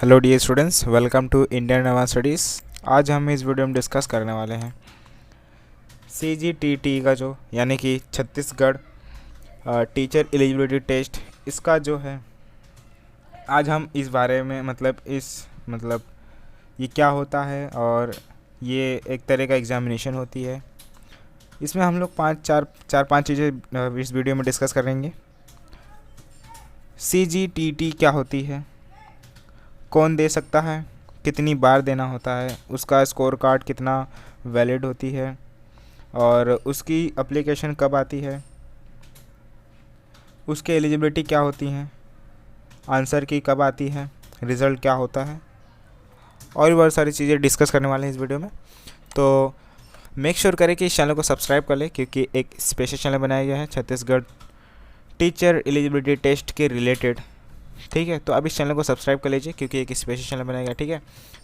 Hello dear students, welcome to Indian advance studies. आज हम इस वीडियो में डिस्कस करने वाले हैं CGTT का जो यानी कि छत्तीसगढ़ टीचर एलिजिबिलिटी टेस्ट, इसका जो है आज हम इस बारे में ये क्या होता है और ये एक तरह का एग्जामिनेशन होती है। इसमें हम लोग चार पाँच चीज़ें इस वीडियो में डिस्कस करेंगे। CGTT क्या होती है, कौन दे सकता है, कितनी बार देना होता है, उसका स्कोर कार्ड कितना वैलिड होती है और उसकी एप्लीकेशन कब आती है, उसके एलिजिबिलिटी क्या होती हैं, आंसर की कब आती है, रिज़ल्ट क्या होता है और भी बहुत सारी चीज़ें डिस्कस करने वाले हैं इस वीडियो में। तो मेक श्योर करें कि इस चैनल को सब्सक्राइब कर लें, क्योंकि एक स्पेशल चैनल बनाया गया है छत्तीसगढ़ टीचर एलिजिबिलिटी टेस्ट के रिलेटेड। ठीक है, तो आप इस चैनल को सब्सक्राइब कर लीजिए, क्योंकि एक स्पेशल चैनल बनाएगा। ठीक है,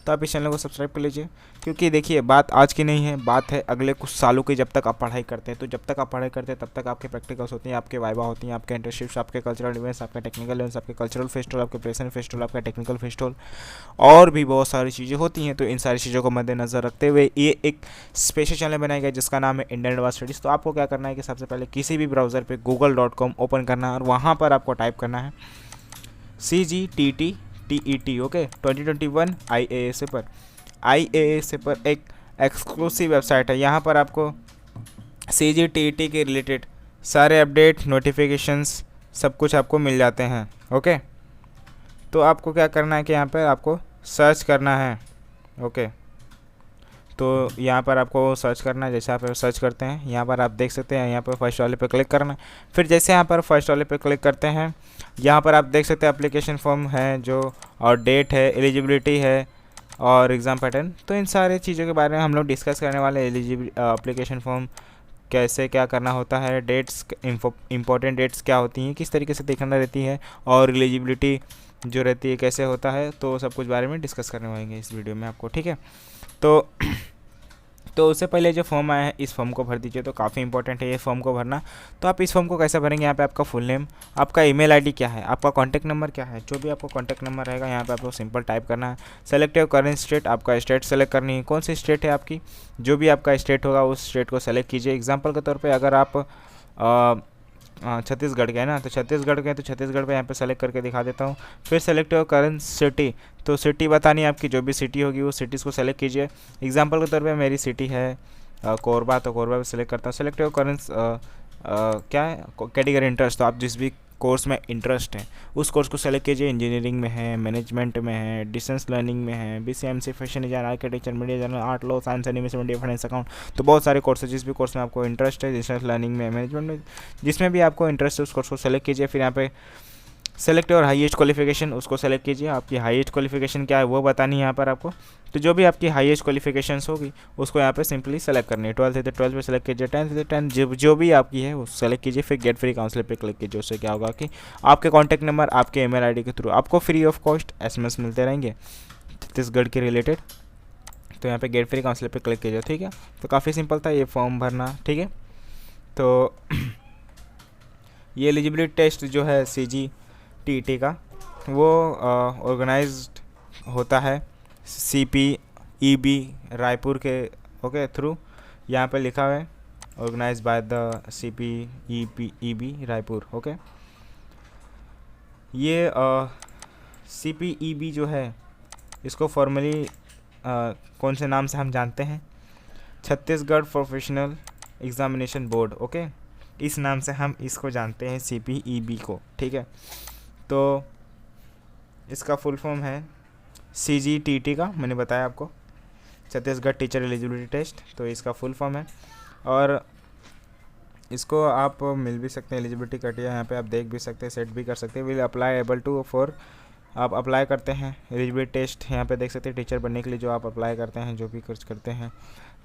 तो आप इस चैनल को सब्सक्राइब कर लीजिए, क्योंकि देखिए बात आज की नहीं है, बात है अगले कुछ सालों की। जब तक आप पढ़ाई करते हैं, तो जब तक आप पढ़ाई करते हैं तब तक आपके प्रैक्टिकल्स होती हैं, आपके वाइवा होती हैं, आपके इंटर्नशिप्स, आपके कल्चरल इवेंट्स, आपके टेक्निकल इवेंट्स, आपके कल्चरल फेस्टिवल, आपके प्रेजेंट फेस्टिवल, आपका टेक्निकल फेस्टिवल और भी बहुत सारी चीज़ें होती हैं। तो इन सारी चीज़ों को मद्देनज़र रखते हुए ये एक स्पेशल चैनल बनाया गया जिसका नाम है इंडियन एडवांस स्टडीज़। तो आपको क्या करना है कि सबसे पहले किसी भी ब्राउज़र पर google.com ओपन करना है और वहाँ पर आपको टाइप करना है CGTT ओके 2021 IAS पर एक एक्सक्लूसिव वेबसाइट है। यहाँ पर आपको CGTT के रिलेटेड सारे अपडेट, नोटिफिकेशंस सब कुछ आपको मिल जाते हैं। ओके, तो आपको क्या करना है कि यहाँ पर आपको सर्च करना है। ओके, तो यहाँ पर आपको सर्च करना है। जैसे आप सर्च करते हैं, यहाँ पर आप देख सकते हैं, यहाँ पर फर्स्ट वाले पे क्लिक करना है। फिर जैसे यहाँ पर फर्स्ट वाले पे क्लिक करते हैं, यहाँ पर आप देख सकते हैं एप्लीकेशन फॉर्म है जो, और डेट है, एलिजिबिलिटी है और एग्ज़ाम पैटर्न। तो इन सारे चीज़ों के बारे में हम लोग डिस्कस करने वाले। एप्लीकेशन फॉर्म कैसे क्या करना होता है, डेट्स, इंपॉर्टेंट डेट्स क्या होती हैं, किस तरीके से देखना रहती है, और एलिजिबिलिटी जो रहती है कैसे होता है, तो सब कुछ बारे में डिस्कस करने वालेंगे इस वीडियो में आपको। ठीक है, तो उससे पहले जो फॉर्म आया है इस फॉर्म को भर दीजिए। तो काफ़ी इंपॉर्टेंट है ये फॉर्म को भरना। तो आप इस फॉर्म को कैसे भरेंगे, यहाँ पे आपका फुल नेम, आपका ईमेल आईडी क्या है, आपका कॉन्टैक्ट नंबर क्या है, जो भी आपको कॉन्टैक्ट नंबर रहेगा यहाँ पे आपको सिंपल टाइप करना है। सेलेक्ट योर करंट स्टेट, आपका स्टेट सेलेक्ट करनी है, कौन सी स्टेट है आपकी, जो भी आपका स्टेट होगा उस स्टेट को सेलेक्ट कीजिए। एग्जाम्पल के तौर पर अगर आप छत्तीसगढ़ के है ना, तो छत्तीसगढ़ के, तो छत्तीसगढ़ पे यहाँ पे सेलेक्ट करके दिखा देता हूँ। फिर सेलेक्ट योर करंट सिटी, तो सिटी बतानी है आपकी, जो भी सिटी होगी वो सिटीज़ को सेलेक्ट कीजिए। एग्जांपल के तौर पे मेरी सिटी है कोरबा, तो कोरबा पे सेलेक्ट करता हूँ। सेलेक्ट योर करंट क्या है, कैटेगरी इंटरेस्ट, तो आप जिस भी कोर्स में इंटरेस्ट है उस कोर्स को सेलेक्ट कीजिए। इंजीनियरिंग में है, मैनेजमेंट में है, डिस्टेंस लर्निंग में है, BCMC, fashion design, architecture, media journal, art, law, science, animation, media, finance, account. तो बहुत सारे कोर्स है, जिस भी कोर्स में आपको इंटरेस्ट है, डिस्टेंस लर्निंग में, मैनेजमेंट में, जिसमें भी आपको इंटरेस्ट है उस कोर्स को सेलेक्ट कीजिए। फिर यहाँ पे सेलेक्ट और हाईएस्ट क्वालिफिकेशन, उसको सेलेक्ट कीजिए। आपकी हाईएस्ट क्वालिफिकेशन क्या है वो बतानी है यहाँ पर आपको। तो जो भी आपकी हाईएस्ट क्वालिफिकेशंस होगी उसको यहाँ पे सिंपली सेलेक्ट करनी है। 12th है तो 12th पे सेलेक्ट कीजिए, 10th है तो 10th, जो भी आपकी है वो सेलेक्ट कीजिए। फिर गेट फ्री काउंसलर पे क्लिक कीजिए। उससे क्या होगा कि आपके कॉन्टैक्ट नंबर, आपके ईमेल आईडी के थ्रू आपको फ्री ऑफ कॉस्ट SMS मिलते रहेंगे छत्तीसगढ़ के रिलेटेड। तो यहाँ पे गेट फ्री काउंसलर पे क्लिक कीजिए। ठीक है, तो काफ़ी सिंपल था ये फॉर्म भरना। ठीक है, तो ये एलिजिबिलिटी टेस्ट जो है CGTT का, वो ऑर्गेनाइज्ड होता है CPEB रायपुर के थ्रू। यहाँ पे लिखा हुआ है organise by the CPEB Raipur. Okay, ये CPEB जो है इसको फॉर्मली कौन से नाम से हम जानते हैं, Chhattisgarh professional examination board. Okay, इस नाम से हम इसको जानते हैं CPEB को। ठीक है, तो इसका फुल फॉर्म है CGTT का, मैंने बताया आपको, छत्तीसगढ़ टीचर एलिजिबिलिटी टेस्ट। तो इसका फुल फॉर्म है और इसको आप मिल भी सकते हैं, एलिजिबिलिटी क्राइटेरिया यहाँ पे आप देख भी सकते हैं, सेट भी कर सकते हैं। Will apply able to for, आप अप्लाई करते हैं एलिजिबिलिटी टेस्ट, यहाँ पे देख सकते हैं टीचर बनने के लिए जो आप अप्लाई करते हैं, जो भी कुछ करते हैं,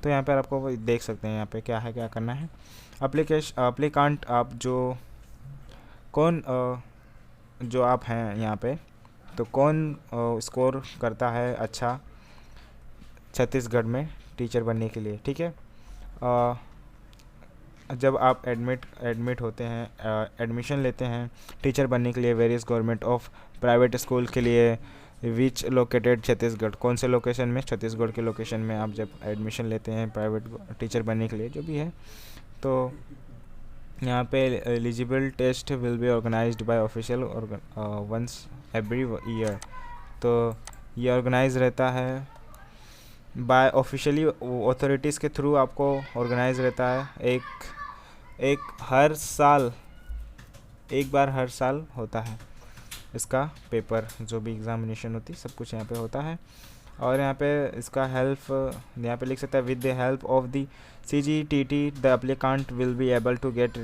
तो यहाँ पर आपको देख सकते हैं यहाँ पे क्या है, क्या करना है। अप्लीकांट, आप जो कौन जो आप हैं यहाँ पे, तो कौन स्कोर करता है अच्छा छत्तीसगढ़ में टीचर बनने के लिए। ठीक है, जब आप एडमिट होते हैं, एडमिशन लेते हैं टीचर बनने के लिए various government of private school के लिए, विच लोकेटेड छत्तीसगढ़, कौन से लोकेशन में, छत्तीसगढ़ के लोकेशन में आप जब एडमिशन लेते हैं प्राइवेट टीचर बनने के लिए जो भी है। तो यहाँ पे eligible test will be organised by official once every year. तो ये ऑर्गेनाइज रहता है बाय ऑफिशियली अथॉरिटीज़ के थ्रू, आपको ऑर्गेनाइज रहता है। एक हर साल, एक बार हर साल होता है इसका पेपर, जो भी एग्जामिनेशन होती है सब कुछ यहाँ पे होता है। और यहाँ पे इसका हेल्प यहाँ पे लिख सकता है, with the help of the CGTT the applicant will be able to get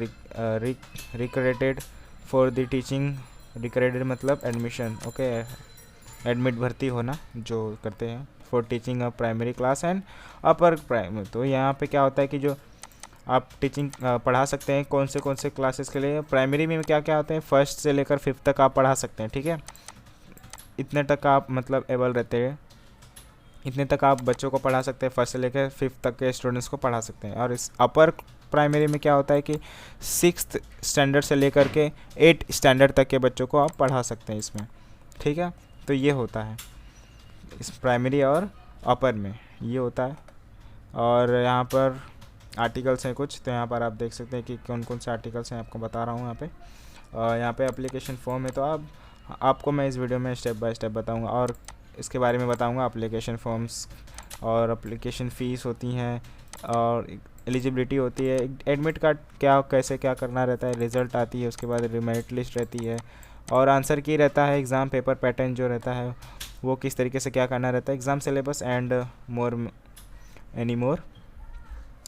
recruited for the teaching. Recruited मतलब एडमिशन, ओके, एडमिट भर्ती होना जो करते हैं, for teaching a primary class and upper primary. तो यहाँ पे क्या होता है कि जो आप टीचिंग पढ़ा सकते हैं कौन से क्लासेस के लिए। प्राइमरी में क्या क्या होते हैं, फर्स्ट से लेकर 5th तक आप पढ़ा सकते हैं, ठीक है। इतने तक आप मतलब एबल रहते हैं, इतने तक आप बच्चों को पढ़ा सकते हैं, फर्स्ट से लेकर 5th तक के स्टूडेंट्स को पढ़ा सकते हैं। और इस अपर प्राइमरी में क्या होता है कि 6th स्टैंडर्ड से लेकर के 8th स्टैंडर्ड तक के बच्चों को आप पढ़ा सकते हैं इसमें, ठीक है। तो ये होता है इस प्राइमरी और अपर में, ये होता है। और यहाँ पर आर्टिकल्स हैं कुछ, तो यहाँ पर आप देख सकते हैं कि कौन कौन से आर्टिकल्स हैं, आपको बता रहा हूँ यहाँ पे। यहाँ पे एप्लीकेशन फॉर्म है, तो आपको मैं इस वीडियो में स्टेप बाय स्टेप बताऊँगा और इसके बारे में बताऊँगा एप्लीकेशन फॉर्म्स और एप्लीकेशन फ़ीस होती हैं और एलिजिबिलिटी होती है, एडमिट कार्ड क्या कैसे क्या करना रहता है, रिज़ल्ट आती है, उसके बाद मेरिट लिस्ट रहती है और आंसर की रहता है, एग्ज़ाम पेपर पैटर्न जो रहता है वो किस तरीके से क्या करना रहता है, exam syllabus and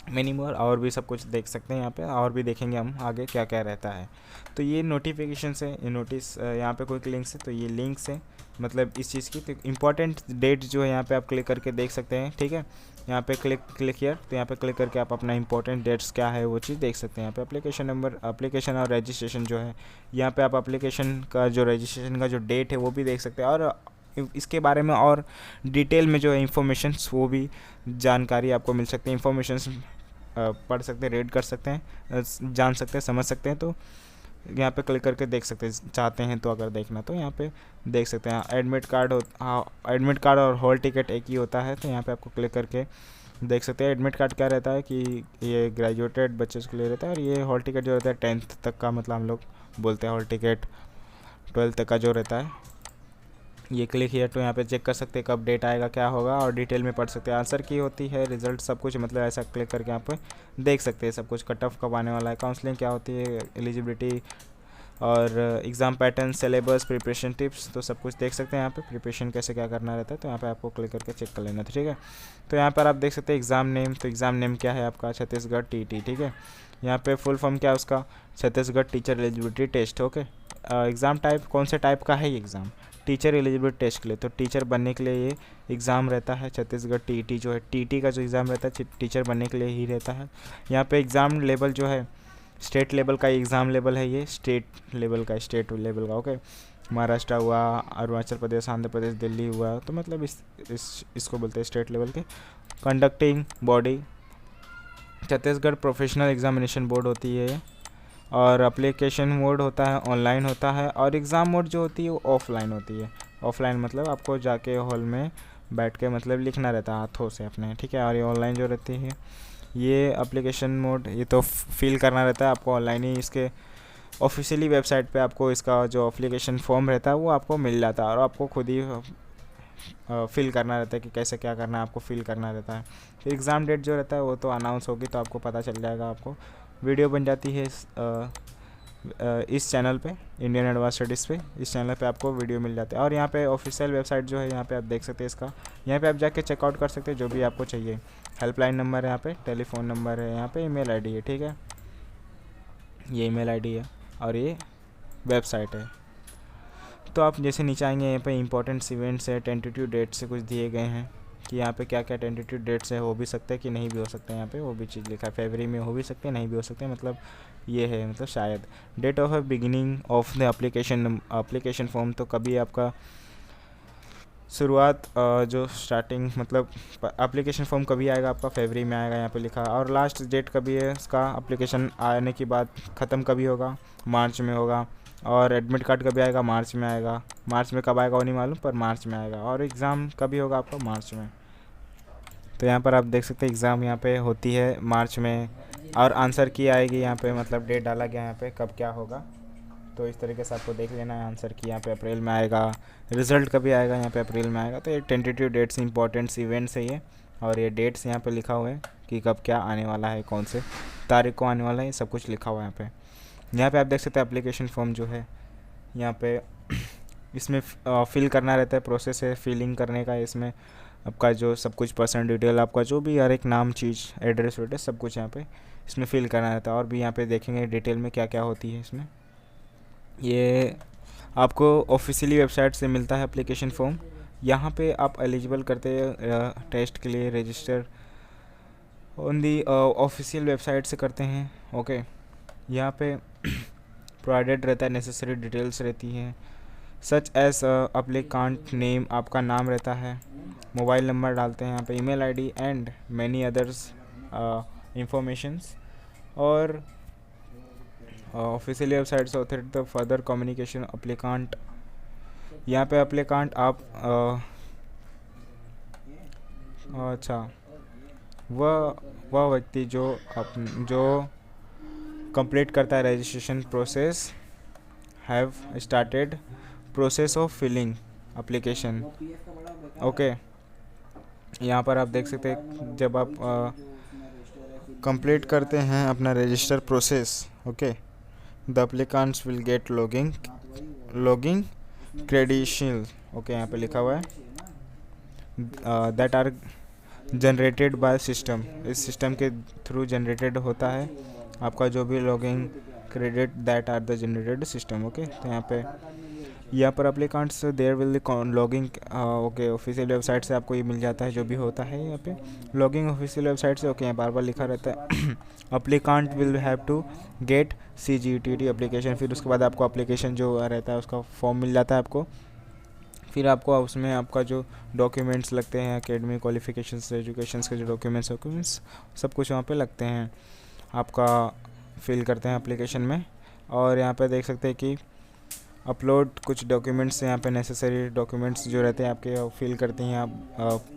many more और भी सब कुछ देख सकते हैं यहाँ पे, और भी देखेंगे हम आगे क्या क्या रहता है। तो ये नोटिफिकेशन से, ये नोटिस यहाँ पे कोई लिंक से, तो ये लिंक से मतलब इस चीज़ की, तो इम्पॉर्टेंट डेट जो है यहाँ पे आप क्लिक करके देख सकते हैं, ठीक है। यहाँ पे क्लिक हियर, तो यहाँ पे क्लिक करके आप अपना इंपॉर्टेंट डेट्स क्या है वो चीज़ देख सकते हैं। यहाँ पे एप्लीकेशन नंबर, एप्लीकेशन और रजिस्ट्रेशन जो है, यहाँ पे आप एप्लीकेशन का जो रजिस्ट्रेशन का जो डेट है वो भी देख सकते हैं और इसके बारे में और डिटेल में जो है इंफॉर्मेशंस वो भी जानकारी आपको मिल सकती है, इंफॉर्मेशंस पढ़ सकते हैं, रीड कर सकते हैं, जान सकते हैं, समझ सकते हैं। तो यहाँ पे क्लिक करके देख सकते हैं, चाहते हैं तो अगर देखना तो यहाँ पे देख सकते हैं। एडमिट कार्ड एडमिट कार्ड और हॉल टिकट एक ही होता है, तो यहाँ पे आपको क्लिक करके देख सकते हैं। एडमिट कार्ड क्या रहता है कि ये ग्रेजुएटेड बच्चे के लिए रहता है और ये हॉल टिकट जो रहता है 10th तक का, मतलब हम लोग बोलते हैं हॉल टिकट 12th तक का जो रहता है। ये क्लिक हियर, तो यहाँ पे चेक कर सकते हैं कब डेट आएगा, क्या होगा और डिटेल में पढ़ सकते हैं। आंसर की होती है, रिजल्ट सब कुछ, मतलब ऐसा क्लिक करके यहाँ पे देख सकते हैं सब कुछ, कट ऑफ कब आने वाला है, काउंसलिंग क्या होती है, एलिजिबिलिटी और exam pattern, syllabus, preparation tips, तो सब कुछ देख सकते हैं यहाँ पे। प्रिपरेशन कैसे क्या करना रहता है तो यहाँ पे आपको क्लिक करके चेक कर लेना था, ठीक है। तो यहाँ पर आप देख सकते हैं एग्ज़ाम नेम, तो एग्ज़ाम नेम क्या है आपका, छत्तीसगढ़ TT, ठीक है। यहाँ पे फुल फॉर्म क्या है उसका, Chhattisgarh teacher eligibility test, okay. Exam type कौन से टाइप का है ये एग्ज़ाम, टीचर एलिजिबिलिटी टेस्ट के लिए, तो टीचर बनने के लिए ये एग्ज़ाम रहता है। छत्तीसगढ़ TT जो है, TT का जो एग्ज़ाम रहता है टीचर बनने के लिए ही रहता है। यहाँ पे एग्ज़ाम लेवल जो है स्टेट लेवल का एग्ज़ाम लेवल है, ये स्टेट लेवल का ओके। महाराष्ट्र हुआ, अरुणाचल प्रदेश, आंध्र प्रदेश, दिल्ली हुआ, तो मतलब इसको बोलते हैं स्टेट लेवल के। Conducting body Chhattisgarh professional examination board होती है, और एप्लीकेशन मोड होता है ऑनलाइन होता है, और एग्ज़ाम मोड जो होती है वो ऑफलाइन होती है। ऑफलाइन मतलब आपको जाके हॉल में बैठ के मतलब लिखना रहता है हाथों से अपने, ठीक है। और ये ऑनलाइन जो रहती है ये एप्लीकेशन मोड, ये तो फिल करना रहता है आपको ऑनलाइन ही, इसके ऑफिशियली वेबसाइट पे आपको इसका जो एप्लीकेशन फॉर्म रहता है वो आपको मिल जाता है और आपको खुद ही फिल करना रहता है कि कैसे क्या करना है, आपको फिल करना रहता है। तो एग्ज़ाम डेट जो रहता है वो तो अनाउंस होगी तो आपको पता चल जाएगा, आपको वीडियो बन जाती है इस चैनल पे, इंडियन एडवांस स्टडीज़ पे, इस चैनल पे आपको वीडियो मिल जाता है। और यहाँ पे ऑफिशियल वेबसाइट जो है यहाँ पे आप देख सकते हैं इसका, यहाँ पे आप जाके चेकआउट कर सकते हैं जो भी आपको चाहिए। हेल्पलाइन नंबर है यहाँ पे, टेलीफोन नंबर है यहाँ पे, ईमेल आईडी है, ठीक है, ये ईमेल आईडी है और ये वेबसाइट है। तो आप जैसे नीचे आएंगे यहाँ पे इंपॉर्टेंट इवेंट्स है, टेंटेटिव डेट से कुछ दिए गए हैं कि यहाँ पे क्या क्या टेंटेटिव डेट्स है, हो भी सकते हैं कि नहीं भी हो सकते हैं, यहाँ पे वो भी चीज़ लिखा है। फरवरी में हो भी सकते हैं, नहीं भी हो सकते हैं, मतलब ये है, मतलब शायद। Date of beginning of the application form, तो कभी आपका शुरुआत जो स्टार्टिंग मतलब एप्लीकेशन फॉर्म कभी आएगा आपका, फरवरी में आएगा यहाँ पे लिखा। और लास्ट डेट कभी है इसका, एप्लीकेशन आने के बाद ख़त्म कभी होगा, मार्च में होगा। और एडमिट कार्ड कभी आएगा, मार्च में आएगा। मार्च में कब आएगा वो नहीं मालूम, पर मार्च में आएगा। और एग्ज़ाम कभी होगा आपका? मार्च में। तो यहाँ पर आप देख सकते हैं एग्ज़ाम यहाँ पे होती है मार्च में, और आंसर की आएगी यहाँ पे, मतलब डेट डाला गया यहाँ पे कब क्या होगा। तो इस तरीके से आपको देख लेना है। आंसर की यहाँ पे अप्रैल में आएगा, रिज़ल्ट कभी आएगा यहाँ पे अप्रैल में आएगा। तो ये टेंटेटिव डेट्स इंपॉर्टेंट्स इवेंट्स है ये, और ये डेट्स यहाँ पे लिखा हुआ है कि कब क्या आने वाला है, कौन से तारीख को आने वाला है, ये सब कुछ लिखा हुआ है यहाँ पे। यहाँ पे आप देख सकते हैं एप्लीकेशन फॉर्म जो है यहाँ पे इसमें फिल करना रहता है, प्रोसेस है फिलिंग करने का। इसमें आपका जो सब कुछ पर्सनल डिटेल, आपका जो भी हर एक नाम, चीज़, एड्रेस वेड्रेस सब कुछ यहाँ पे इसमें फिल करना रहता है। और भी यहाँ पे देखेंगे डिटेल में क्या क्या होती है इसमें। ये आपको ऑफिशियली वेबसाइट से मिलता है एप्लीकेशन फॉर्म। यहाँ पे आप एलिजिबल करते हैं टेस्ट के लिए, register on the official website से करते हैं। ओके, यहाँ पे प्रोवाइडेड रहता है, नेसेसरी डिटेल्स रहती हैं, सच एज एप्लीकांट नेम, आपका नाम रहता है, मोबाइल नंबर डालते हैं यहाँ पे, email ID and many others informations. और ऑफिशियल वेबसाइट से author the further communication applicant. यहाँ पे एप्लीकांट आप अच्छा, वह व्यक्ति जो कंप्लीट करता है registration process, have started process of filling application. Okay, यहाँ पर आप देख सकते हैं जब आप कंप्लीट करते हैं अपना register process, okay, the applicants will get login credential. Okay, यहाँ पे लिखा हुआ है that are generated by system, इस सिस्टम के थ्रू जनरेटेड होता है आपका जो भी login credit that are the generated system. Okay, तो यहाँ पर applicants there will login. Okay, official website से आपको ये मिल जाता है जो भी होता है यहाँ पे लॉगिंग ऑफिशियल वेबसाइट से। ओके, यहाँ बार बार लिखा रहता है applicant will have to get CGTT application. फिर उसके बाद आपको एप्लीकेशन जो रहता है उसका फॉर्म मिल जाता है आपको। फिर आपको उसमें आपका जो डॉक्यूमेंट्स लगते हैं, एकेडमिक क्वालिफिकेशंस, एजुकेशंस के जो डॉक्यूमेंट्स सब कुछ वहाँ पे लगते हैं, आपका फिल करते हैं एप्लीकेशन में। और यहाँ पे देख सकते हैं कि अपलोड कुछ डॉक्यूमेंट्स यहाँ पे नेसेसरी डॉक्यूमेंट्स जो रहते हैं आपके फिल करती हैं आप,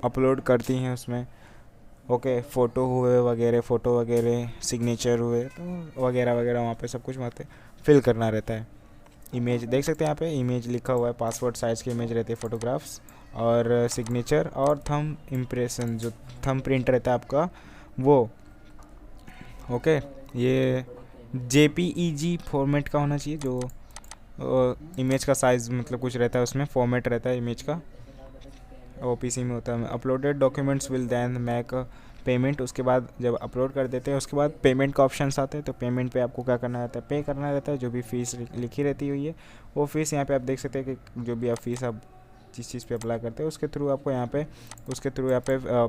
अपलोड करती हैं उसमें। ओके, फ़ोटो हुए वगैरह, फ़ोटो वगैरह, सिग्नेचर हुए तो वगैरह वगैरह वहाँ पे सब कुछ वहाँ पे फिल करना रहता है। इमेज देख सकते हैं यहाँ पे इमेज लिखा हुआ है, पासपोर्ट साइज़ की इमेज रहती है, फ़ोटोग्राफ्स और सिग्नेचर और थंब इम्प्रेशन, जो थंब प्रिंट रहता है आपका वो। ओके, ये JPEG फॉर्मेट का होना चाहिए, जो इमेज का साइज़ मतलब कुछ रहता है उसमें, फॉर्मेट रहता है इमेज का, OPC में होता है। Uploaded documents will then make payment. उसके बाद जब अपलोड कर देते हैं उसके बाद पेमेंट का ऑप्शंस आते हैं। तो पेमेंट पे आपको क्या करना रहता है? पे करना रहता है, जो भी फ़ीस लिखी रहती हुई है वो फ़ीस यहाँ पे आप देख सकते हैं कि जो भी आप फ़ीस आप जिस चीज़ पे अप्लाई करते हैं उसके थ्रू आपको यहाँ पे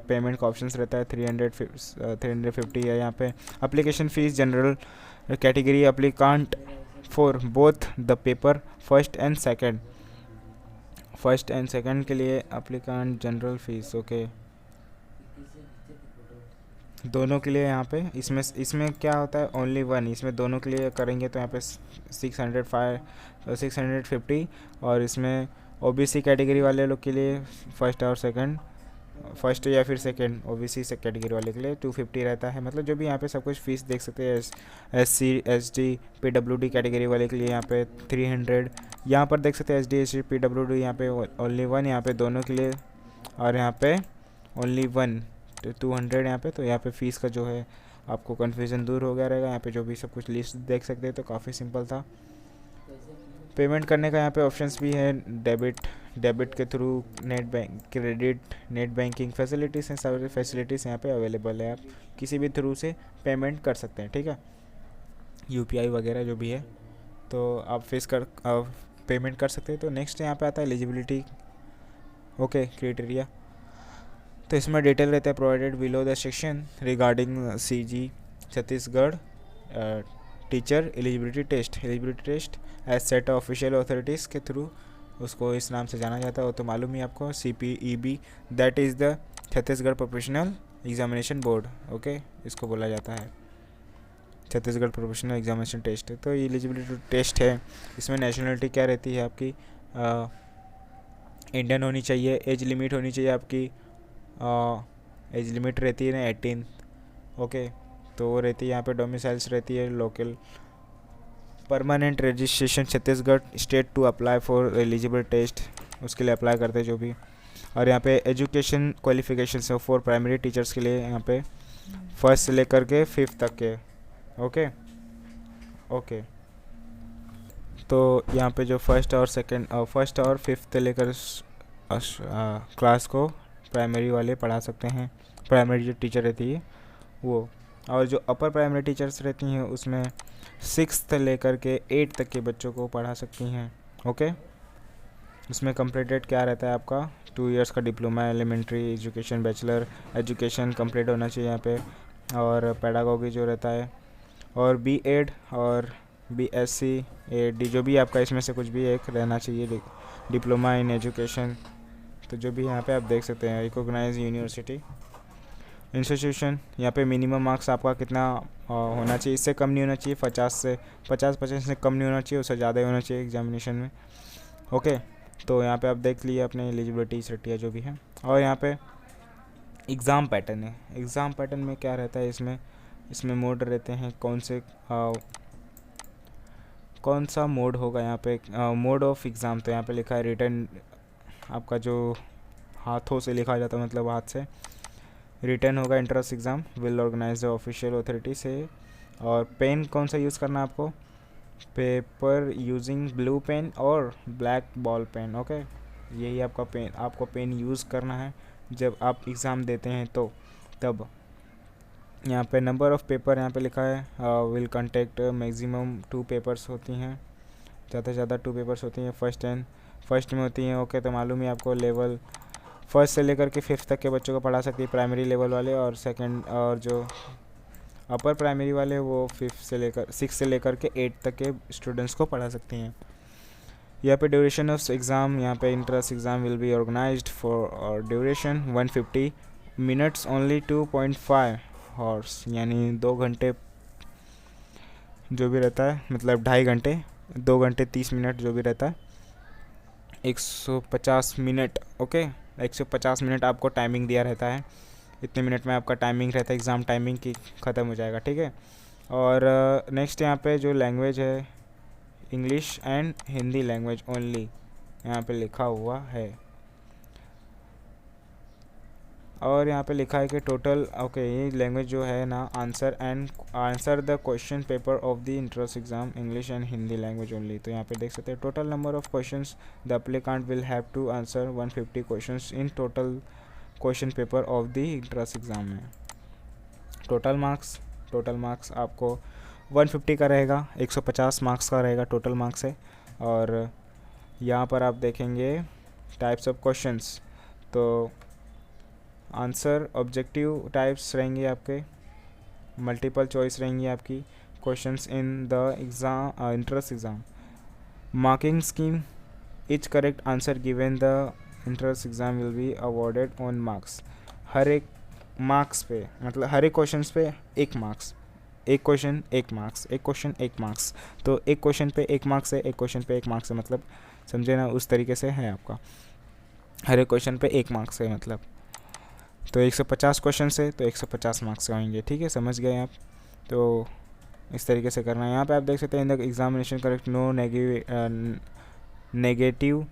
पेमेंट का ऑप्शंस रहता है। 350 है यहाँ पे। Application fees general category applicant for both the paper first and second के लिए एप्लीकांट जनरल फीस। ओके, दोनों के लिए यहाँ पे इसमें क्या होता है, ओनली वन, इसमें दोनों के लिए करेंगे तो यहाँ पे 650 और इसमें OBC कैटेगरी वाले लोग के लिए फर्स्ट या फिर सेकंड OBC से कैटेगरी वाले के लिए 250 रहता है। मतलब जो भी यहाँ पे सब कुछ फ़ीस देख सकते हैं। SC SD PWD कैटेगरी वाले के लिए यहाँ पे 300, यहाँ पर देख सकते हैं SD SC PWD यहाँ पे ओनली वन, यहाँ पे दोनों के लिए, और यहाँ पे ओनली वन 200 यहाँ पे। तो यहाँ पे फ़ीस का जो है आपको कन्फ्यूज़न दूर हो गया रहेगा। यहाँ पे जो भी सब कुछ लिस्ट देख सकते हैं, तो काफ़ी सिंपल था। पेमेंट करने का यहाँ पे ऑप्शंस भी है, डेबिट के through, credit, net banking facilities हैं, सारी फैसिलिटीज़ यहाँ पे अवेलेबल है। आप किसी भी थ्रू से पेमेंट कर सकते हैं, ठीक है, UPI वगैरह जो भी है, तो आप पेमेंट कर सकते हैं। तो नेक्स्ट यहाँ पे आता है एलिजिबिलिटी। ओके, क्राइटेरिया, तो इसमें डिटेल रहता है provided below the section regarding CG Chhattisgarh teacher eligibility test as set official authorities के थ्रू, उसको इस नाम से जाना जाता है, वो तो मालूम ही आपको, CPEB, that is the Chhattisgarh professional examination board. Okay, इसको बोला जाता है छत्तीसगढ़ प्रोफेशनल एग्जामिनेशन टेस्ट। तो ये एलिजिबिलिटी टेस्ट है। इसमें नेशनलिटी क्या रहती है आपकी, इंडियन होनी चाहिए। एज लिमिट होनी चाहिए आपकी, एज लिमिट रहती है ना 18, ओके। तो वो रहती है यहाँ पे। डोमिसाइल्स रहती है local. Permanent registration Chhattisgarh state to apply for eligible test, उसके लिए अप्लाई करते हैं जो भी। और यहाँ पे एजुकेशन क्वालिफिकेशन से फॉर प्राइमरी टीचर्स के लिए यहाँ पे फर्स्ट से लेकर के 5th तक के, ओके ओके। तो यहाँ पे जो फर्स्ट और 5th से लेकर क्लास को प्राइमरी वाले पढ़ा सकते हैं, प्राइमरी जो टीचर रहती है वो। और जो अपर प्राइमरी टीचर्स रहती हैं उसमें 6th से लेकर के 8th तक के बच्चों को पढ़ा सकती हैं, ओके। इसमें कंप्लीटेड क्या रहता है आपका 2 इयर्स का diploma elementary education bachelor education complete होना चाहिए यहाँ पे। और पेडागोगी जो रहता है, और B.Ed और BSc AD जो भी आपका इसमें से कुछ भी एक रहना चाहिए, डिप्लोमा इन एजुकेशन। तो जो भी यहाँ पे आप देख सकते हैं रिकॉग्नाइज यूनिवर्सिटी इंस्टीट्यूशन। यहाँ पे मिनिमम मार्क्स आपका कितना होना चाहिए, इससे कम नहीं होना चाहिए, 50 से कम नहीं होना चाहिए, उससे ज़्यादा ही होना चाहिए एग्जामिनेशन में, ओके। तो यहाँ पे आप देख लिए अपने एलिजिबिलिटी क्राइटेरिया जो भी है। और यहाँ पे एग्ज़ाम पैटर्न है। एग्ज़ाम पैटर्न में क्या रहता है, इसमें मोड रहते हैं, कौन सा मोड होगा यहाँ पे, मोड ऑफ एग्ज़ाम। तो यहाँ पे लिखा है रिटर्न, आपका जो हाथों से लिखा जाता है मतलब हाथ से, रिटर्न होगा। Entrance exam will organise the official authority से। और पेन कौन सा यूज़ करना है आपको, पेपर यूजिंग ब्लू पेन और ब्लैक बॉल पेन, ओके। यही आपका पेन, आपको पेन यूज़ करना है जब आप एग्ज़ाम देते हैं तो तब। यहाँ पे नंबर ऑफ़ पेपर यहाँ पे लिखा है विल कंटेक्ट मैक्सिमम 2 पेपर्स होती हैं, ज़्यादा से ज़्यादा 2 पेपर्स होती हैं। फर्स्ट में होती हैं, ओके। तो मालूम है आपको लेवल 1st से लेकर के 5th तक के बच्चों को पढ़ा सकती है प्राइमरी लेवल वाले। और सेकंड और जो अपर प्राइमरी वाले वो 6 से लेकर के 8 तक के स्टूडेंट्स को पढ़ा सकती हैं। यहाँ पे ड्यूरेशन ऑफ एग्ज़ाम, यहाँ पे entrance exam will be organised for duration 150 minutes only 2.5 hours, यानी 2 घंटे जो भी रहता है, मतलब 2.5 घंटे, 2 घंटे 30 मिनट जो भी रहता है, 150 मिनट, ओके। 150 मिनट आपको टाइमिंग दिया रहता है, इतने मिनट में आपका टाइमिंग रहता है एग्ज़ाम टाइमिंग की, ख़त्म हो जाएगा, ठीक है। और नेक्स्ट यहाँ पे जो लैंग्वेज है English and Hindi language only यहाँ पे लिखा हुआ है। और यहाँ पे लिखा है कि टोटल, ओके, ये लैंग्वेज जो है ना, answer the question paper of the entrance exam English and Hindi language only. तो यहाँ पे देख सकते हैं total number of questions the applicant will have to answer 150 questions in total question paper of the entrance exam में। Total marks आपको 150 का रहेगा, 150 मार्क्स का रहेगा टोटल मार्क्स है। और यहाँ पर आप देखेंगे टाइप्स ऑफ क्वेश्चंस, तो आंसर ऑब्जेक्टिव टाइप्स रहेंगे आपके, मल्टीपल चॉइस रहेंगी आपकी questions in the exam entrance exam. Marking scheme, each correct answer given the entrance exam will be awarded on marks. हर एक मार्क्स पे, मतलब हर एक क्वेश्चन पे 1 मार्क्स, एक क्वेश्चन 1 मार्क्स, एक क्वेश्चन 1 मार्क्स। तो एक क्वेश्चन पे 1 मार्क्स है, एक क्वेश्चन पे 1 मार्क्स है, मतलब समझे ना, उस तरीके से है आपका। हर एक क्वेश्चन पे 1 मार्क्स है मतलब, तो 150 क्वेश्चन से तो 150 मार्क्स आएंगे, ठीक है, समझ गए आप। तो इस तरीके से करना है। यहाँ पे आप देख सकते हैं in the examination correct no negative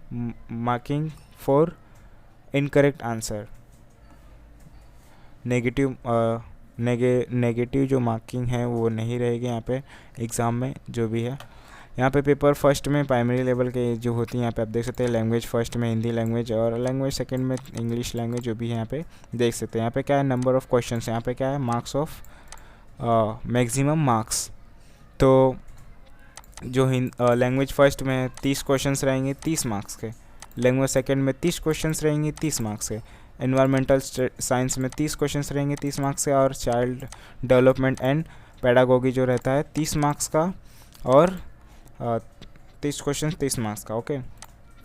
marking for incorrect answer. Negative जो मार्किंग है वो नहीं रहेगी यहाँ पे एग्ज़ाम में जो भी है। यहाँ पे पेपर फर्स्ट में प्राइमरी लेवल के जो होती हैं, यहाँ पे आप देख सकते हैं लैंग्वेज फर्स्ट में हिंदी लैंग्वेज और लैंग्वेज सेकंड में इंग्लिश लैंग्वेज जो भी है यहाँ पे देख सकते हैं। यहाँ पे क्या है, नंबर ऑफ़ क्वेश्चंस, यहाँ पे क्या है, मार्क्स ऑफ मैक्सिमम मार्क्स। तो जो लैंग्वेज फर्स्ट में 30 क्वेश्चंस रहेंगे 30 मार्क्स के, लैंग्वेज सेकंड में 30 क्वेश्चंस रहेंगे 30 मार्क्स के, एनवायरमेंटल साइंस में 30 क्वेश्चंस रहेंगे 30 मार्क्स के, और चाइल्ड डेवलपमेंट एंड पेडागोगी जो रहता है 30 मार्क्स का, और 30 क्वेश्चन 30 मार्क्स का, ओके।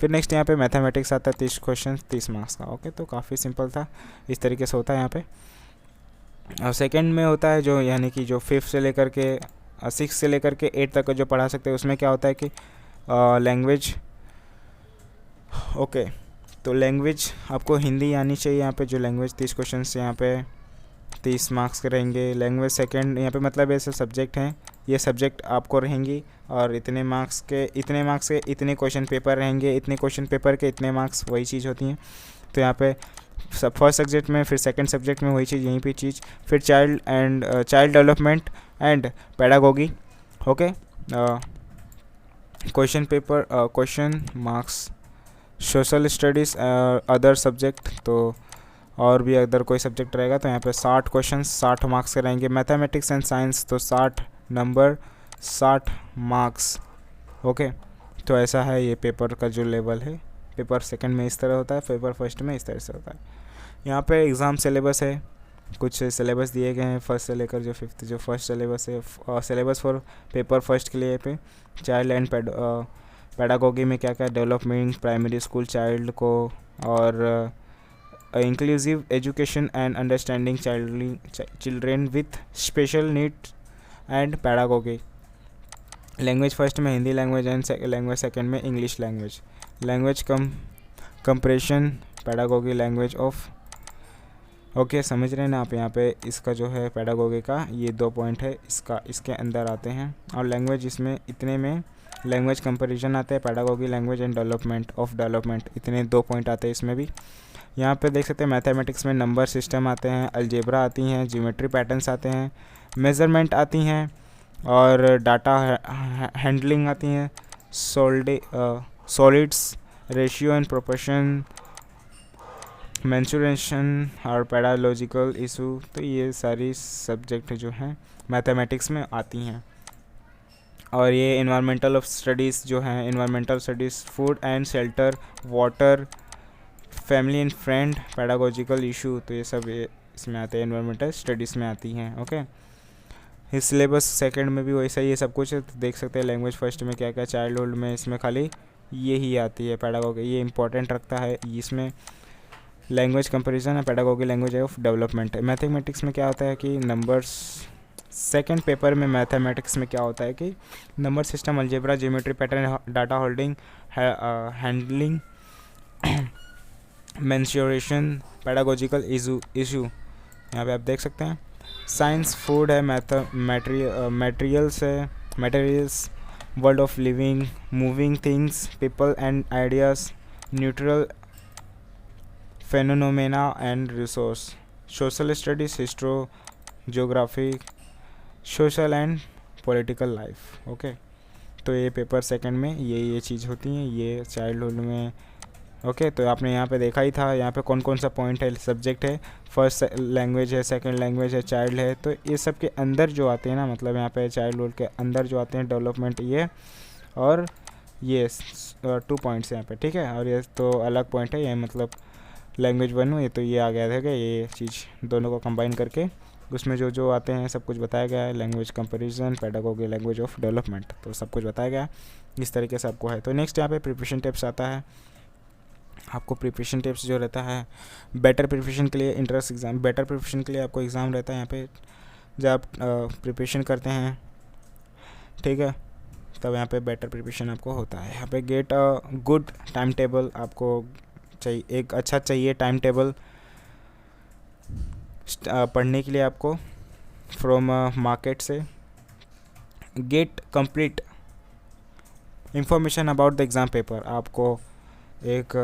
फिर नेक्स्ट यहाँ पे मैथमेटिक्स आता है 30 क्वेश्चन 30 मार्क्स का, ओके। तो काफ़ी सिंपल था, इस तरीके से होता है यहाँ पे। और सेकंड में होता है जो, यानी कि जो 5 से लेकर के 6 से लेकर के 8 तक जो पढ़ा सकते हैं, उसमें क्या होता है कि लैंग्वेज, ओके। तो लैंग्वेज आपको हिंदी आनी चाहिए। यहाँ पे जो लैंग्वेज 30 क्वेश्चन यहाँ पे 30 मार्क्स के रहेंगे। लैंग्वेज सेकंड यहाँ पे मतलब ऐसे सब्जेक्ट हैं, ये सब्जेक्ट आपको रहेंगी और इतने मार्क्स के इतने क्वेश्चन पेपर रहेंगे, इतने क्वेश्चन पेपर के इतने मार्क्स, वही चीज़ होती हैं। तो यहाँ पे सब फर्स्ट सब्जेक्ट में, फिर सेकंड सब्जेक्ट में वही चीज़, यहीं पे चीज़, फिर child development and pedagogy. Okay, question marks social studies other subject, तो और भी अदर कोई सब्जेक्ट रहेगा तो यहाँ पे 60 क्वेश्चन 60 मार्क्स के रहेंगे। मैथमेटिक्स एंड साइंस तो 60 नंबर 60 मार्क्स। ओके, तो ऐसा है ये पेपर का जो लेवल है। पेपर सेकंड में इस तरह होता है, पेपर फर्स्ट में इस तरह से होता है। यहाँ पे एग्ज़ाम सिलेबस है, कुछ सिलेबस दिए गए हैं फर्स्ट से लेकर जो फिफ्थ, जो फर्स्ट सिलेबस है, सिलेबस फॉर पेपर फर्स्ट के लिए पे चाइल्ड एंड पेडागोगी में क्या क्या डेवलपमेंट प्राइमरी स्कूल चाइल्ड को, और inclusive education and understanding children with special needs and pedagogy. Language first में Hindi language and language second में English language. Language compression pedagogy language of. Okay, समझ रहे हैं ना आप। यहाँ पे इसका जो है पेडागोगी का ये 2 पॉइंट है, इसके अंदर आते हैं। और लैंग्वेज इसमें इतने में लैंग्वेज कंपैरिजन आता है, पेडागोगी लैंग्वेज एंड डेवलपमेंट इतने 2 पॉइंट आते हैं इसमें भी। यहाँ पे देख सकते हैं मैथमेटिक्स में नंबर सिस्टम आते हैं, अलजेब्रा आती हैं, ज्योमेट्री पैटर्न्स आते हैं, मेज़रमेंट आती हैं और डाटा हैंडलिंग आती हैं, solids ratio and proportion, mensuration और पैडालॉजिकल इशू। तो ये सारी सब्जेक्ट जो हैं मैथमेटिक्स में आती हैं। और ये इन्वायरमेंटल ऑफ स्टडीज़ जो हैं, environmental studies, food and shelter, water, family and friend, pedagogical issue, तो ये सब इसमें आते हैं, इन्वायरमेंटल स्टडीज़ में आती हैं। ओके, इस सिलेबस सेकंड में भी वैसा ही है सब कुछ, तो देख सकते हैं लैंग्वेज फर्स्ट में क्या क्या, चाइल्डहुड में इसमें खाली ये ही आती है पैडागोगी, ये इंपॉर्टेंट रखता है। इसमें लैंग्वेज कंपैरिजन है, pedagogy language of development. Mathematics में क्या होता है कि नंबर्स, सेकंड पेपर में मैथमेटिक्स में क्या होता है कि number system, algebra, geometry pattern, data holding, handling, mensuration, pedagogical issue, यहाँ पे आप देख सकते हैं। साइंस फूड है, मटेरियल्स है, materials, world of living, moving things, people and ideas, neutral phenomena and resource, social studies, history, geography, social and political life. Okay, तो ये पेपर सेकंड में ये चीज़ होती हैं, ये चाइल्डहुड में। ओके, तो आपने यहाँ पे देखा ही था, यहाँ पे कौन कौन सा पॉइंट है, सब्जेक्ट है, फर्स्ट लैंग्वेज है, सेकंड लैंग्वेज है, चाइल्ड है, तो ये सब के अंदर जो आते हैं ना, मतलब यहाँ पे चाइल्डहुड के अंदर जो आते हैं डेवलपमेंट, ये और ये 2 पॉइंट्स यहाँ पे, ठीक है। और ये तो अलग पॉइंट है, ये मतलब लैंग्वेज 1 में, ये तो ये आ गया था, ये चीज़ दोनों को कंबाइन करके उसमें जो जो आते हैं सब कुछ बताया गया है। Language comparison, pedagogy language of development, तो सब कुछ बताया गया इस तरीके से आपको है। तो नेक्स्ट यहाँ पे प्रिपरेशन टिप्स आता है। आपको प्रिपरेशन टिप्स जो रहता है बेटर प्रिपरेशन के लिए, इंट्रेंस एग्ज़ाम, बेटर प्रिपरेशन के लिए आपको एग्ज़ाम रहता है यहाँ पे जब आप प्रिपरेशन करते हैं, ठीक है, तब यहाँ पे बेटर प्रिपरेशन आपको होता है। यहाँ पे get a good time table आपको चाहिए, एक अच्छा चाहिए टाइम टेबल पढ़ने के लिए आपको फ्रॉम मार्केट से। Get complete information about the exam paper, आपको एक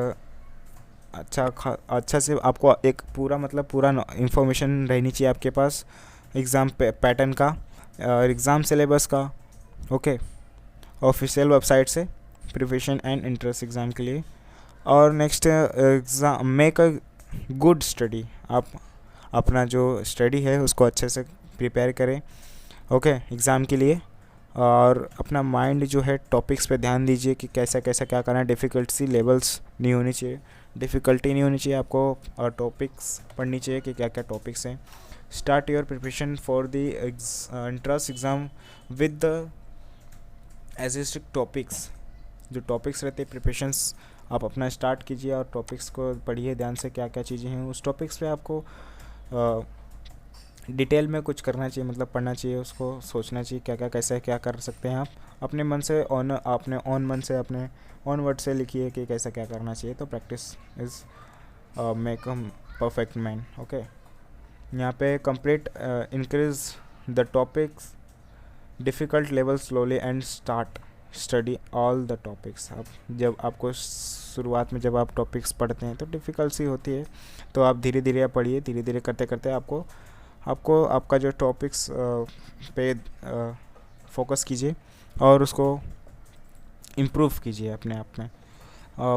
अच्छा से आपको एक पूरा मतलब पूरा इंफॉर्मेशन रहनी चाहिए आपके पास एग्ज़ाम पैटर्न का और एग्ज़ाम सिलेबस का। ओके, ऑफिशियल वेबसाइट से प्रिपरेशन एंड इंट्रेंस एग्ज़ाम के लिए। और next exam, make a good study, आप अपना जो स्टडी है उसको अच्छे से प्रिपेयर करें, ओके, एग्ज़ाम के लिए। और अपना माइंड जो है टॉपिक्स पे ध्यान दीजिए कि कैसा कैसा क्या करना है, डिफ़िकल्टी लेवल्स नहीं होनी चाहिए, डिफ़िकल्टी नहीं होनी चाहिए आपको, और टॉपिक्स पढ़नी चाहिए कि क्या क्या टॉपिक्स हैं। Start your preparation for the entrance exam with the existing topics, जो टॉपिक्स रहते हैं प्रिपरेशंस आप अपना स्टार्ट कीजिए और टॉपिक्स को पढ़िए ध्यान से क्या क्या चीज़ें हैं उस टॉपिक्स पे आपको डिटेल में कुछ करना चाहिए, मतलब पढ़ना चाहिए, उसको सोचना चाहिए क्या क्या कैसे क्या कर सकते हैं आप अपने मन से, अपने ऑन मन से, अपने ऑन वर्ड से लिखिए कि कैसा क्या करना चाहिए। तो practice is make a perfect man. Okay, यहाँ पे complete increase the topics difficult level slowly and start study all the topics. अब जब आपको शुरुआत में जब आप टॉपिक्स पढ़ते हैं तो डिफ़िकल्ट सी होती है, तो आप धीरे धीरे आप पढ़िए, धीरे धीरे करते करते आपको आपको आपका जो टॉपिक्स पे फोकस कीजिए और उसको इम्प्रूव कीजिए अपने आप में।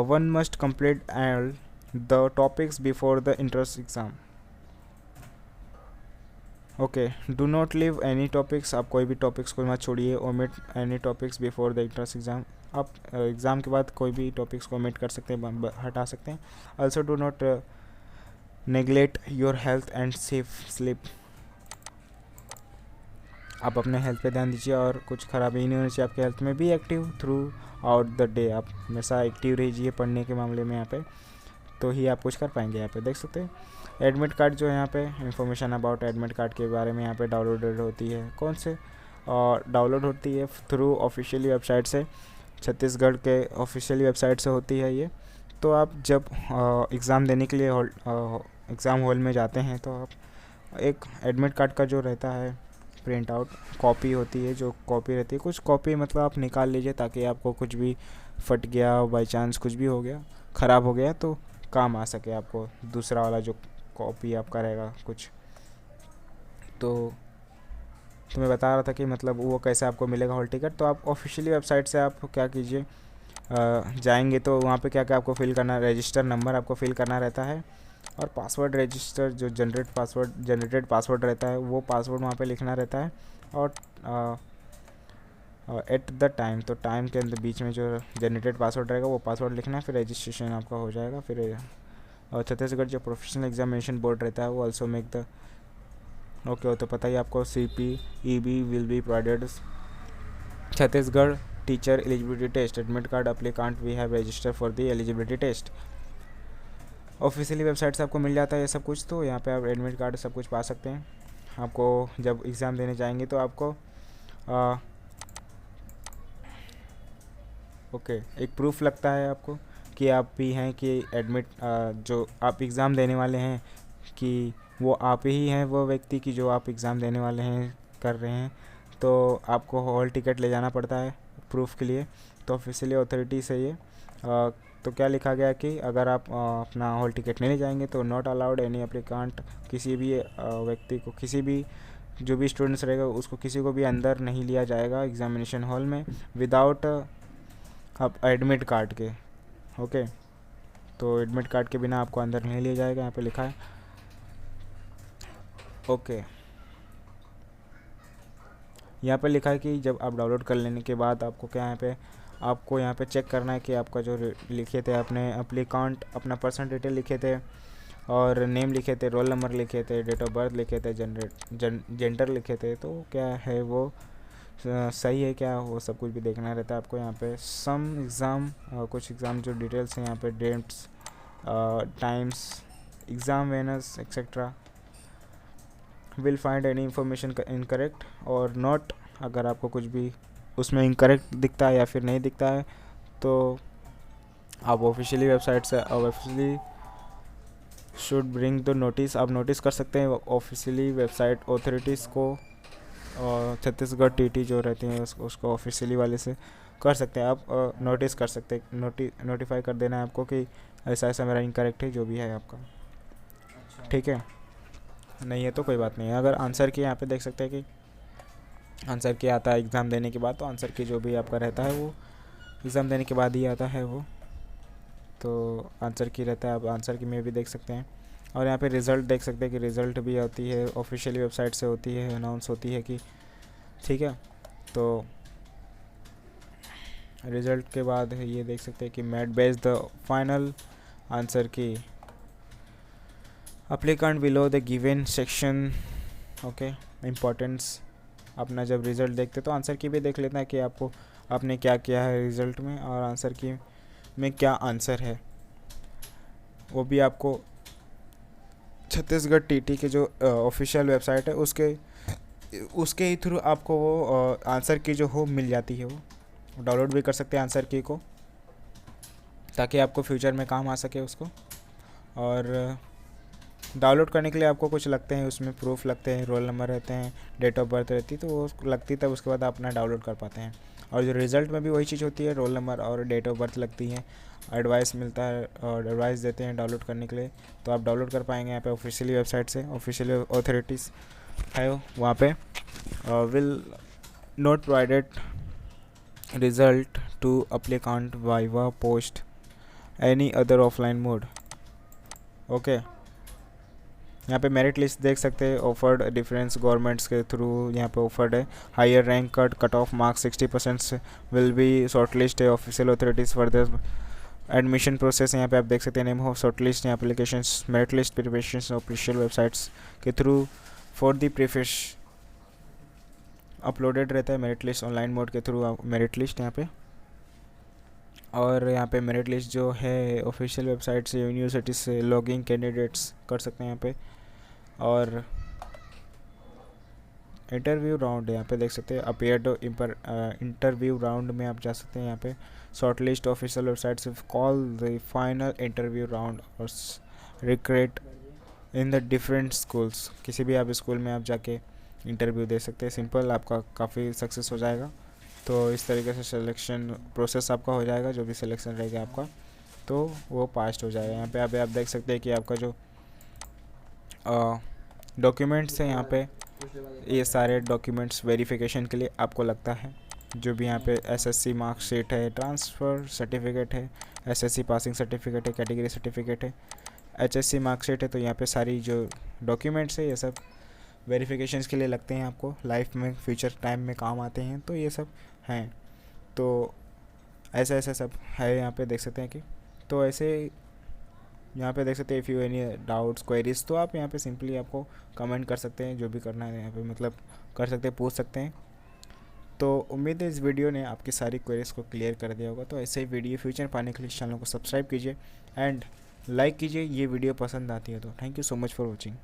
One must complete and the topics before the entrance exam. Okay, do not leave any topics. आप कोई भी टॉपिक्स को मत छोड़िए। Omit any topics before the entrance exam. आप एग्ज़ाम के बाद कोई भी टॉपिक्स को ओमिट कर सकते हैं, हटा सकते हैं। Also do not neglect your health and safe sleep. आप अपने हेल्थ पे ध्यान दीजिए और कुछ ख़राबी नहीं होनी चाहिए आपके हेल्थ में। भी active through out the day. आप हमेशा एक्टिव रहिए पढ़ने के मामले में यहाँ पे, तो ही आप कुछ कर पाएंगे। यहाँ पे देख सकते हैं एडमिट कार्ड जो है, यहाँ पे इंफॉर्मेशन अबाउट एडमिट कार्ड के बारे में यहाँ पे डाउनलोडेड होती है। कौन से डाउनलोड होती है? थ्रू ऑफिशियली वेबसाइट से, छत्तीसगढ़ के ऑफिशियली वेबसाइट से होती है ये। तो आप जब एग्ज़ाम देने के लिए एग्ज़ाम हॉल में जाते हैं तो आप एक एडमिट कार्ड का जो रहता है प्रिंट आउट कॉपी होती है, जो कॉपी रहती है, कुछ कॉपी मतलब आप निकाल लीजिए ताकि आपको कुछ भी फट गया, बाई चांस कुछ भी हो गया, ख़राब हो गया, तो काम आ सके आपको दूसरा वाला जो कॉपी आपका रहेगा कुछ। तो मैं बता रहा था कि मतलब वो कैसे आपको मिलेगा हॉल टिकट। तो आप ऑफिशियली वेबसाइट से आप क्या कीजिए, जाएंगे तो वहाँ पे क्या क्या आपको फिल करना, रजिस्टर नंबर आपको फिल करना रहता है और पासवर्ड रजिस्टर जो जनरेटेड पासवर्ड रहता है वो पासवर्ड वहाँ पे लिखना रहता है। और एट द टाइम, तो टाइम के अंदर बीच में जो जनरेटेड पासवर्ड रहेगा वो पासवर्ड लिखना है, फिर रजिस्ट्रेशन आपका हो जाएगा। फिर और छत्तीसगढ़ जो प्रोफेशनल एग्जामिनेशन बोर्ड रहता है वो ऑल्सो मेक द ओके, वो तो पता ही आपको। CPEB will be provided Chhattisgarh teacher eligibility test admit card applicant we have register for the eligibility test. Officially website से आपको मिल जाता है ये सब कुछ। तो यहाँ पे आप एडमिट कार्ड सब कुछ पा सकते हैं। आपको जब एग्ज़ाम देने जाएंगे तो आपको ओके एक प्रूफ लगता है आपको कि आप भी हैं, कि एडमिट जो आप एग्ज़ाम देने वाले हैं कि वो आप ही हैं वो व्यक्ति की जो आप एग्ज़ाम देने वाले हैं कर रहे हैं। तो आपको हॉल टिकट ले जाना पड़ता है प्रूफ के लिए। तो ऑफिशियली अथॉरिटी से ये तो क्या लिखा गया कि अगर आप अपना हॉल टिकट नहीं ले जाएंगे तो नॉट अलाउड एनी एप्लीकांट, किसी भी व्यक्ति को, किसी भी जो भी स्टूडेंट्स रहेगा उसको किसी को भी अंदर नहीं लिया जाएगा एग्जामिनेशन हॉल में विदाउट आप एडमिट कार्ड के। ओके, तो एडमिट कार्ड के बिना आपको अंदर नहीं लिया जाएगा, यहाँ पे लिखा है। ओके, यहाँ पे लिखा है कि जब आप डाउनलोड कर लेने के बाद आपको क्या आपको यहाँ पे चेक करना है कि आपका जो लिखे थे अपने एप्लीकांट, अपना पर्सनल डिटेल लिखे थे और नेम लिखे थे, रोल नंबर लिखे थे, डेट ऑफ बर्थ लिखे थे, जेंडर लिखे थे, तो क्या है वो सही है क्या, वो सब कुछ भी देखना रहता है आपको। यहाँ पे सम एग्ज़ाम, कुछ एग्ज़ाम जो डिटेल्स हैं यहाँ पे, dates, times, exam venues etcetera will find any information incorrect और नॉट। अगर आपको कुछ भी उसमें इनकरेक्ट दिखता है या फिर नहीं दिखता है तो आप ऑफिशियली वेबसाइट से officially should bring the notice, आप नोटिस कर सकते हैं ऑफिशियली वेबसाइट ऑथोरिटीज़ को। और छत्तीसगढ़ TT जो रहती हैं उसको ऑफिशियली वाले से कर सकते हैं आप, नोटिस कर सकते हैं, नोटिफाई कर देना है आपको कि ऐसा ऐसा मेरा इनकरेक्ट है जो भी है आपका। ठीक है, नहीं है तो कोई बात नहीं है। अगर आंसर की यहाँ पे देख सकते हैं कि आंसर की आता है एग्ज़ाम देने के बाद, तो आंसर की जो भी आपका रहता है वो एग्ज़ाम देने के बाद ही आता है वो, तो आंसर की रहता है। आप आंसर की में भी देख सकते हैं। और यहाँ पे रिज़ल्ट देख सकते हैं कि रिज़ल्ट भी आती है ऑफिशियली वेबसाइट से होती है, अनाउंस होती है कि ठीक है। तो रिज़ल्ट के बाद ये देख सकते हैं कि made base the final answer key applicant below the given section. Okay, importance अपना जब रिज़ल्ट देखते तो आंसर की भी देख लेते हैं कि आपको आपने क्या किया है रिज़ल्ट में और आंसर की में क्या आंसर है वो भी आपको छत्तीसगढ़ टीटी के जो ऑफिशियल वेबसाइट है उसके ही थ्रू आपको वो आंसर की जो हो मिल जाती है, वो डाउनलोड भी कर सकते हैं आंसर की को, ताकि आपको फ्यूचर में काम आ सके उसको। और डाउनलोड करने के लिए आपको कुछ लगते हैं उसमें प्रूफ लगते हैं, रोल नंबर रहते हैं, डेट ऑफ बर्थ रहती है, तो वो लगती तब उसके बाद आप अपना डाउनलोड कर पाते हैं। और जो रिज़ल्ट में भी वही चीज़ होती है, रोल नंबर और डेट ऑफ बर्थ लगती है। एडवाइस मिलता है और एडवाइस देते हैं डाउनलोड करने के लिए, तो आप डाउनलोड कर पाएंगे यहाँ पे ऑफिशियली वेबसाइट से। ऑफिशियली अथॉरिटीज़ है वहाँ पे will not provided result to applicant via post any other offline mode. Okay, यहाँ पे मेरिट लिस्ट देख सकते हैं, ऑफर्ड डिफरेंस गवर्नमेंट्स के थ्रू यहाँ पे ऑफर्ड है। Higher rank cut off marks 60% will be short list है official authorities for the admission process. यहाँ पे आप देख सकते हैं नेम ऑफ शॉर्ट लिस्ट, यहाँ application merit list preparation official websites के थ्रू फॉर द प्रीफिश अपलोडेड रहता है मेरिट लिस्ट ऑनलाइन मोड के थ्रू मेरिट लिस्ट यहाँ पे। और यहाँ पे मेरिट लिस्ट जो है ऑफिशियल वेबसाइट से यूनिवर्सिटी से लॉगिंग कैंडिडेट्स कर सकते हैं यहाँ पे। और इंटरव्यू राउंड यहाँ पे देख सकते हैं अपीयर टू इंटरव्यू राउंड में आप जा सकते हैं। यहाँ पे शॉर्ट लिस्ट ऑफिशियल वेबसाइट से call the final interview round और recruit in the different schools. किसी भी आप स्कूल में आप जाके इंटरव्यू दे सकते हैं, सिंपल, आपका काफ़ी सक्सेस हो जाएगा। तो इस तरीके से सिलेक्शन प्रोसेस आपका हो जाएगा, जो भी सिलेक्शन रहेगा आपका तो वो पास हो जाएगा। यहाँ पे आप देख सकते हैं कि आपका जो डॉक्यूमेंट्स हैं यहाँ पे, ये सारे डॉक्यूमेंट्स वेरिफिकेशन के लिए आपको लगता है। जो भी यहाँ पे एसएससी मार्कशीट है, ट्रांसफ़र सर्टिफिकेट है, एसएससी पासिंग सर्टिफिकेट है, कैटेगरी सर्टिफिकेट है, एचएससी मार्कशीट है, तो यहाँ पे सारी जो डॉक्यूमेंट्स है ये सब वेरिफिकेशंस के लिए लगते हैं, आपको लाइफ में फ्यूचर टाइम में काम आते हैं, तो ये सब हैं। तो ऐसा ऐसा सब है यहाँ पे देख सकते हैं कि, तो ऐसे यहाँ पे देख सकते हैं if you any doubts queries, तो आप यहाँ पे सिंपली आपको कमेंट कर सकते हैं, जो भी करना है यहाँ पे मतलब कर सकते हैं, पूछ सकते हैं। तो उम्मीद है इस वीडियो ने आपकी सारी क्वेरीज को क्लियर कर दिया होगा। तो ऐसे ही वीडियो फ्यूचर पाने के लिए चैनल को सब्सक्राइब कीजिए एंड लाइक कीजिए, ये वीडियो पसंद आती है तो। Thank you so much for watching.